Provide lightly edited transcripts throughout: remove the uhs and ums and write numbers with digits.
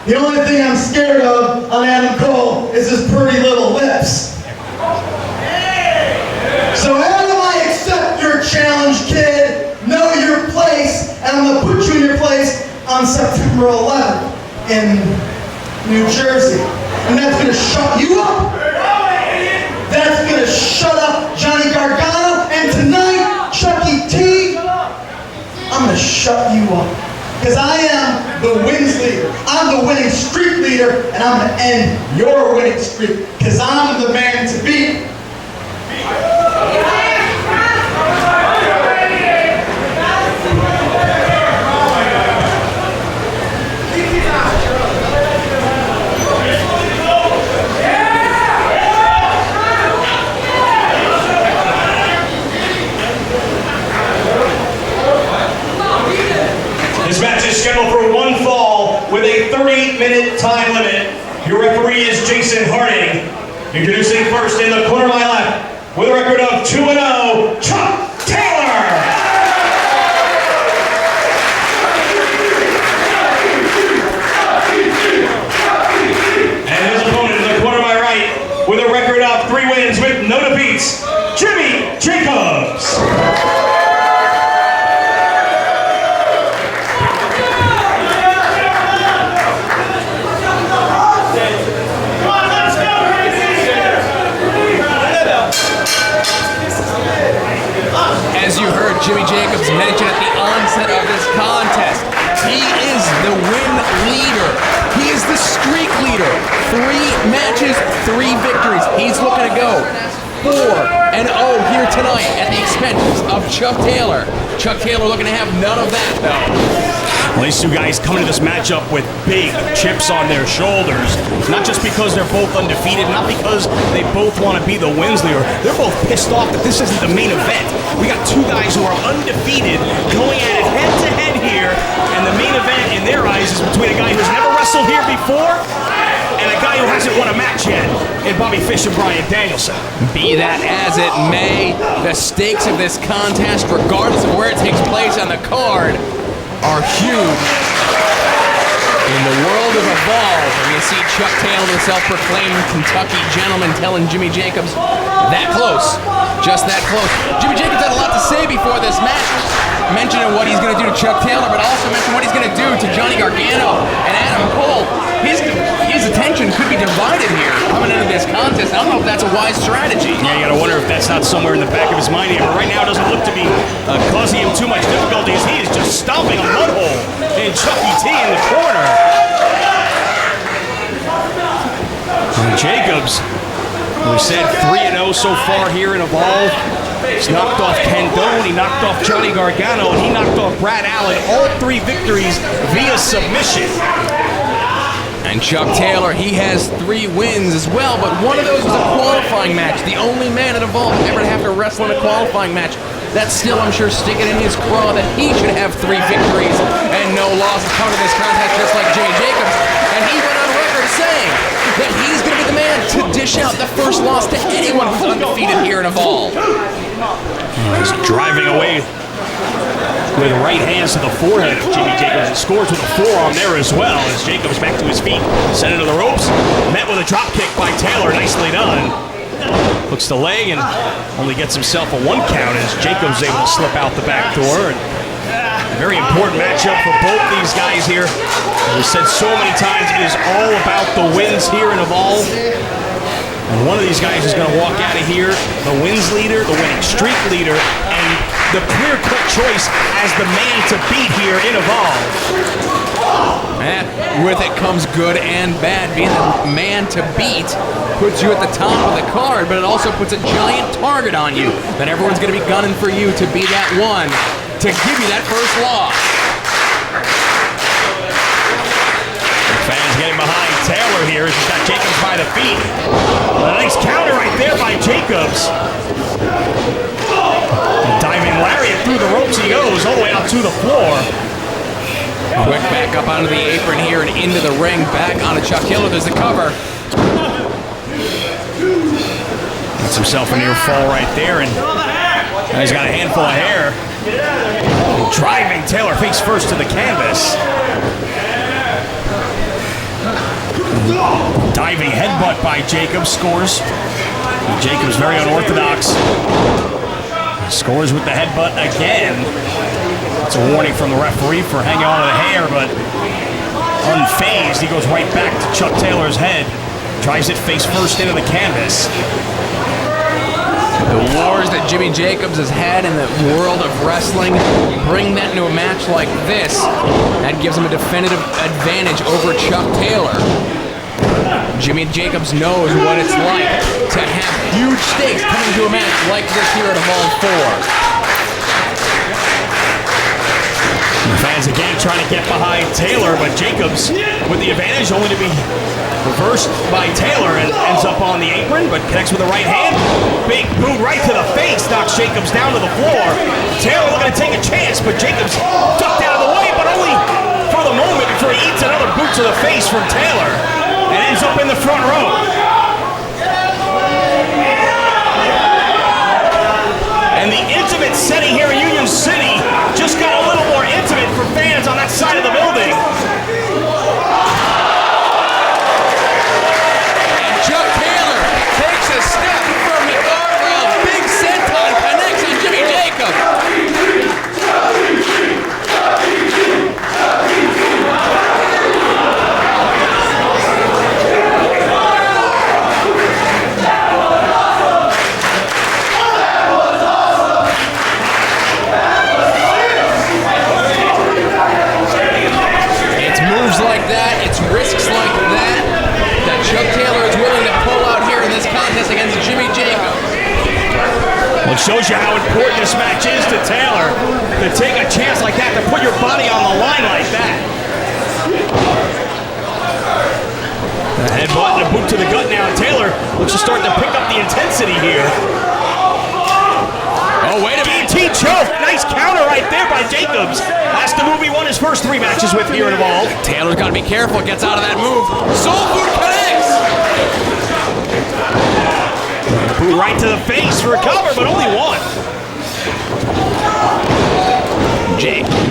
The only thing I'm scared of on Adam Cole is his pretty little lips. So Adam, I accept your challenge, kid. Know your place, and I'm gonna put you in your place on September 11th in New Jersey. And that's gonna shut you up. That's gonna shut up Johnny Gargano, and tonight, Chucky T, I'm gonna shut you up. Because I am the wins leader. I'm the winning streak leader, and I'm gonna end your winning streak. Because I'm the man to beat. This match is scheduled for one fall with a 30-minute time limit. Your referee is Jason Harding. Introducing first in the corner of my left, with a record of 2-0, Chuck Taylor. And his opponent in the corner of my right, with a record of 3 wins with no defeats, Jimmy Jacobs. As you heard Jimmy Jacobs mention at the onset of this contest, he is the win leader. He is the streak leader. 3 matches, 3 victories. He's looking to go 4-0 here tonight at the expense of Chuck Taylor. Chuck Taylor looking to have none of that, though. Well, these two guys come into this matchup with big chips on their shoulders. Not just because they're both undefeated, not because they both want to be the wins leader. They're both pissed off that this isn't the main event. We got 2 guys who are undefeated going at it head-to-head here, and the main event in their eyes is between a guy who's never wrestled here before and a guy who hasn't won a match yet in Bobby Fish and Bryan Danielson. Be that as it may, the stakes of this contest, regardless of where it takes place on the card, are huge. In the world of Evolve, we see Chuck Taylor, the self-proclaimed Kentucky gentleman, telling Jimmy Jacobs, that close, just that close. Jimmy Jacobs had a lot to say before this match, mentioning what he's going to do to Chuck Taylor, but also mentioning what he's going to do to Johnny Gargano and Adam Cole. His attention could be divided here coming into this contest. I don't know if that's a wise strategy. Yeah, you gotta wonder if that's not somewhere in the back of his mind here. But right now, it doesn't look to be causing him too much difficulty as he is just stomping a mud hole in Chucky T in the corner. And Jacobs, we said 3-0 so far here in Evolve. He's knocked off Ken Doane, he knocked off Johnny Gargano, and he knocked off Brad Allen. All 3 victories via submission. And Chuck Taylor, he has 3 wins as well, but one of those was a qualifying match. The only man at Evolve ever to have to wrestle in a qualifying match. That's still, I'm sure, sticking in his craw that he should have 3 victories and no losses coming to this contest, just like Jimmy Jacobs. And he went on record saying that he's going to be the man to dish out the first loss to anyone who's undefeated here in Evolve. He's driving away with right hands to the forehead of Jimmy Jacobs, and scores with a forearm there as well as Jacobs back to his feet, sent into the ropes, met with a drop kick by Taylor, nicely done. Hooks the leg and only gets himself a 1 count as Jacobs able to slip out the back door. And a very important matchup for both these guys here. As we said so many times, it is all about the wins here in Evolve. And one of these guys is going to walk out of here the wins leader, the winning streak leader, and the clear-cut choice as the man to beat here in Evolve. And with it comes good and bad. Being the man to beat puts you at the top of the card, but it also puts a giant target on you that everyone's going to be gunning for you to be that one to give you that first loss. Fans getting behind Taylor here as he's got Jacobs by the feet. A nice counter right there by Jacobs. Diving lariat through the ropes he goes, all the way out to the floor. Quick back up onto the apron here and into the ring, back onto Chuck Taylor. There's the cover. Gets himself a near fall right there, and now he's got a handful of hair. Driving Taylor face first to the canvas. Diving headbutt by Jacobs scores. Jacobs very unorthodox. Scores with the headbutt again. It's a warning from the referee for hanging on to the hair, but unfazed, he goes right back to Chuck Taylor's head. Tries it face first into the canvas. The wars that Jimmy Jacobs has had in the world of wrestling, bring that into a match like this, that gives him a definitive advantage over Chuck Taylor. Jimmy Jacobs knows what it's like to have huge stakes coming to a match like this here at Evolve 4. The fans again trying to get behind Taylor, but Jacobs with the advantage, only to be reversed by Taylor and ends up on the apron, but connects with the right hand. Big boot right to the face, knocks Jacobs down to the floor. Taylor looking to take a chance, but Jacobs ducked out of the way, but only for the moment before he eats another boot to the face from Taylor and ends up in the front row. And the intimate setting here in Union City just got a little more intimate for fans on that side of the building. And Chuck Taylor takes a step from the guardrail. Big senton connects on Jimmy Jacobs. Like that, it's risks like that that Chuck Taylor is willing to pull out here in this contest against Jimmy Jacobs. Well, it shows you how important this match is to Taylor, to take a chance like that, to put your body on the line like that. A headbutt and a boot to the gut now. Taylor looks to start to pick up the intensity here. Oh, wait a minute. DT choke. Nice counter right there by Jacobs. That's the move he won his first 3 matches with here in Evolve. Taylor's got to be careful. Gets out of that move. Soul Food connects. Boot right to the face for a cover, but only one.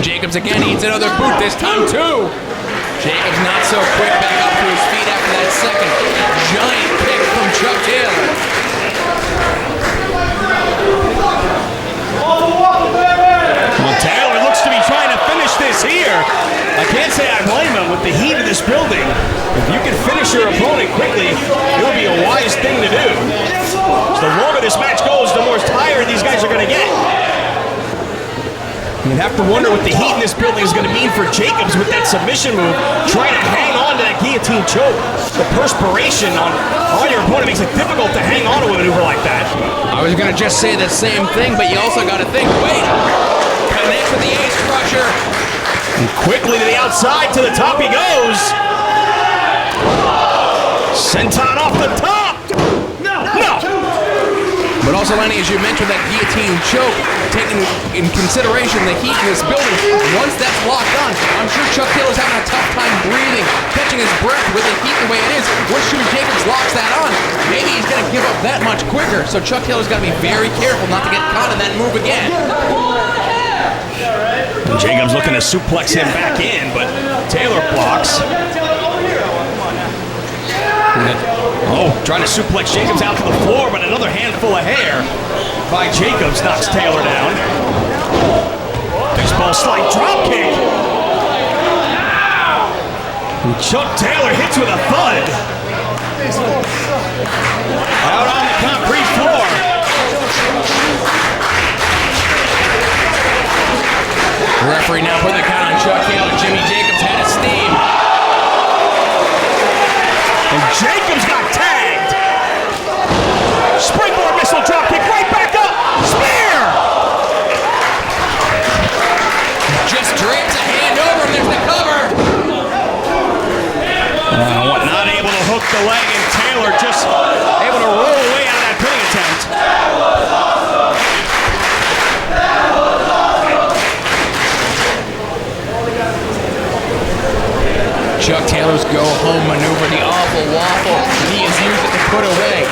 Jacobs again eats another boot, this time 2. Jacobs not so quick back up to his feet after that second giant kick from Chuck Taylor. Well, Taylor looks to be trying to finish this here. I can't say I blame him with the heat of this building. If you can finish your opponent quickly, it would be a wise thing to do. So the longer this match goes, the more tired these guys are going to get. You'd have to wonder what the heat in this building is going to mean for Jacobs with that submission move, trying to hang on to that guillotine choke. The perspiration on your opponent makes it difficult to hang on to a maneuver like that. I was going to just say the same thing, but you also got to think, wait, connects with the ace crusher. And quickly to the outside, to the top he goes. Senton off the top. No. But also, Lenny, as you mentioned, that guillotine choke, taking in consideration the heat in this building, once that's locked on, I'm sure Chuck Taylor's having a tough time breathing, catching his breath with the heat the way it is. Once Jimmy Jacobs locks that on, maybe he's going to give up that much quicker. So Chuck Taylor's got to be very careful not to get caught in that move again. And Jacobs looking to suplex him back in, but Taylor blocks. Oh, trying to suplex Jacobs out to the floor, but another handful of hair by Jacobs knocks Taylor down. Baseball slide drop kick. And Chuck Taylor hits with a thud. Out on the concrete floor. The referee now putting the count on Chuck Taylor. Jimmy Jacobs had a steam. And Jacobs got tagged. Springboard missile drop kick right back up. Spear. Just drapes a hand over and there's the cover. Not able to hook the leg, and Taylor just able to roll away out of that pinning attempt. Chuck Taylor's go-home maneuver, the awful waffle. He has used it to put away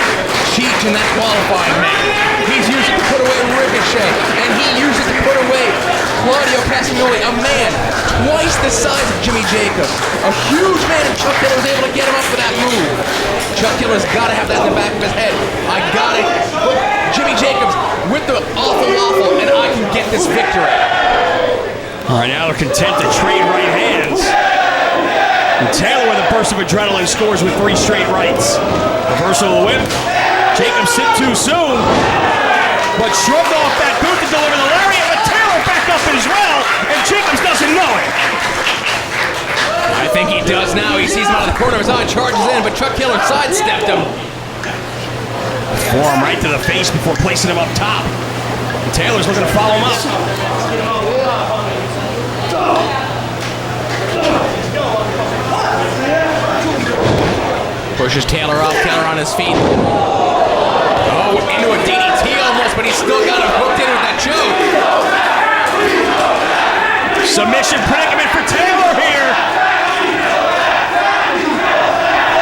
Cheech in that qualifying match. He's used it to put away Ricochet, and he used it to put away Claudio Castagnoli, a man twice the size of Jimmy Jacobs. A huge man, and Chuck Taylor was able to get him up for that move. Chuck Taylor's got to have that in the back of his head. I got it. Put Jimmy Jacobs with the awful waffle, and I can get this victory. All right, now they're content to trade right hands. And Taylor, with a burst of adrenaline, scores with 3 straight rights. Reversal of the whip. Jacobs hit too soon, but shrugged off that boot to deliver the lariat, but Taylor back up as well, and Jacobs doesn't know it. I think he does now. He sees him out of the corner of his eye, charges in, but Chuck Taylor sidestepped him. Forearm right to the face before placing him up top. And Taylor's looking to follow him up. Pushes Taylor off, Taylor on his feet. Oh, into a DDT almost, but he's still got him hooked in with that choke. Submission predicament for Taylor here.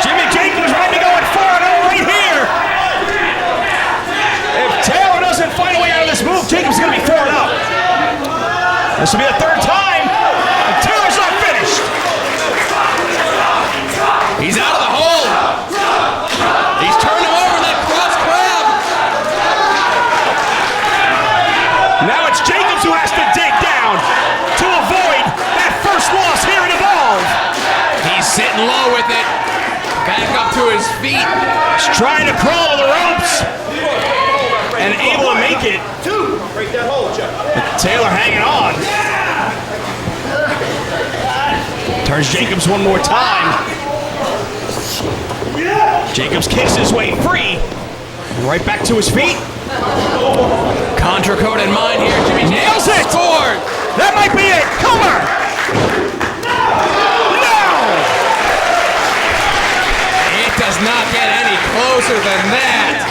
Jimmy Jacobs ready to go at 4-0 right here. If Taylor doesn't find a way out of this move, Jacobs is going to be 4-0. This will be the 3rd time, and Taylor's not finished. He's out of the hold. He's turned him over in that cross crab. Now it's Jacobs who has to dig down to avoid that first loss here in Evolve. He's sitting low with it. Back up to his feet. He's trying to crawl to the ropes and able to make it. Taylor hanging on. Turns Jacobs one more time. Jacobs kicks his way free. Right back to his feet. Contra code in mind here. Jimmy Nails it! Scored! That might be it. Cover! No! It does not get any closer than that.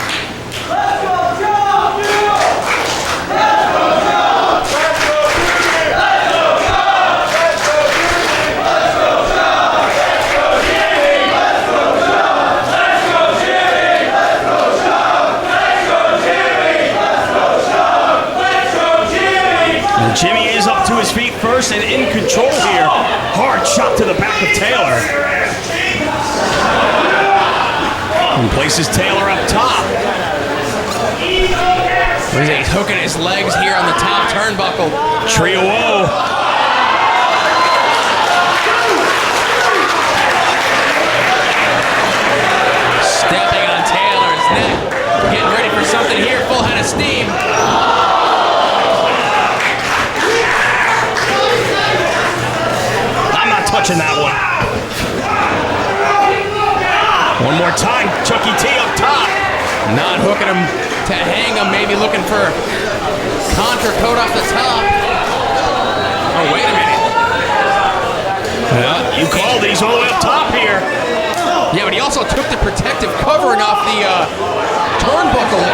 Jimmy is up to his feet first and in control here. Hard shot to the back of Taylor. And places Taylor up top. He's hooking his legs here on the top turnbuckle. Trio O. Stepping on Taylor's neck. Getting ready for something here. Full head of steam. Touching that one. One more time, Chucky T up top. Not hooking him to hang him, maybe looking for Contra code off the top. Oh, wait a minute. Yeah, you called it, he's all the way up top here. Yeah, but he also took the protective covering off the turnbuckle.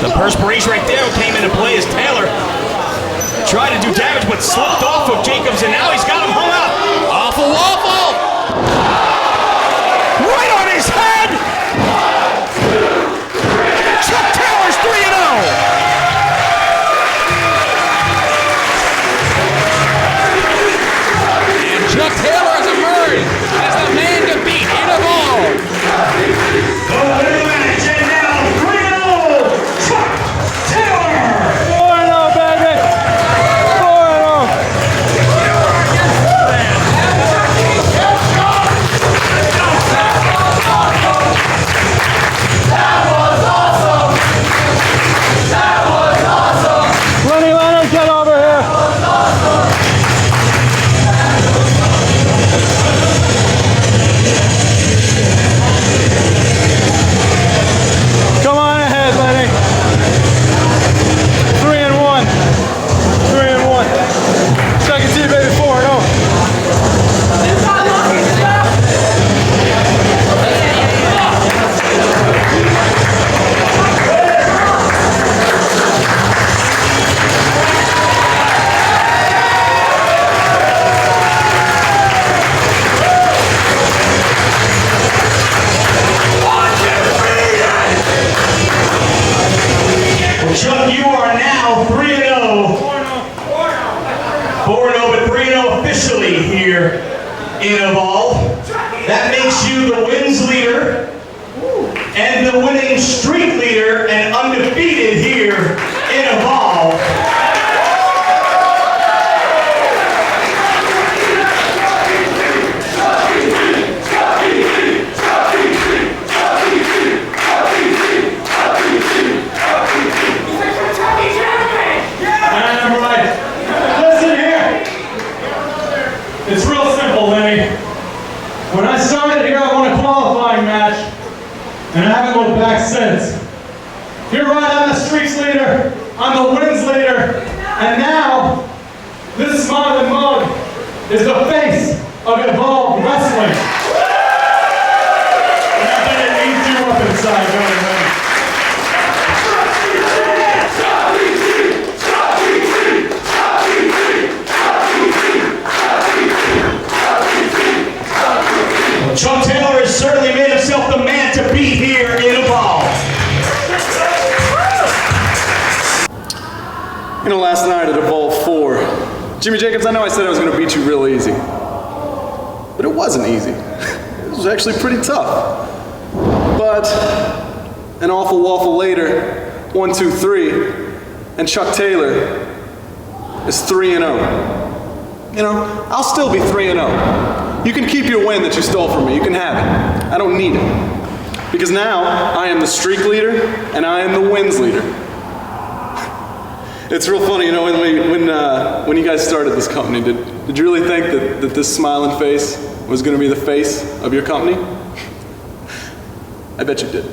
The perspiration right there came into play as Taylor tried to do damage, but slipped off of Jacobs, and now he's got him hung up. Awful waffle! Right on his head! Chuck Taylor's 3-0! And Chuck Taylor has emerged as the man to beat in Evolve. And now 3-0, Chuck Taylor! 4-0, baby! 4-0! in Evolve. That makes you the wins leader and the winning streak leader and undefeated here in Evolve. It's real simple, Lenny. When I started here, I won a qualifying match, and I haven't looked back since. You're right, I'm the streaks leader, I'm the wins leader, and now, this smiling mug is the face of Evolve Wrestling. And I bet it needs you up inside, don't it, Lenny? Chuck Taylor has certainly made himself the man to beat here in Evolve. You know, last night at Evolve 4, Jimmy Jacobs, I know I said I was going to beat you real easy. But it wasn't easy. It was actually pretty tough. But an awful waffle later, 1, 2, 3, and Chuck Taylor is 3-0. You know, I'll still be 3-0. You can keep your win that you stole from me. You can have it. I don't need it. Because now, I am the streak leader, and I am the wins leader. It's real funny, you know, when you guys started this company, did you really think that this smiling face was going to be the face of your company? I bet you did.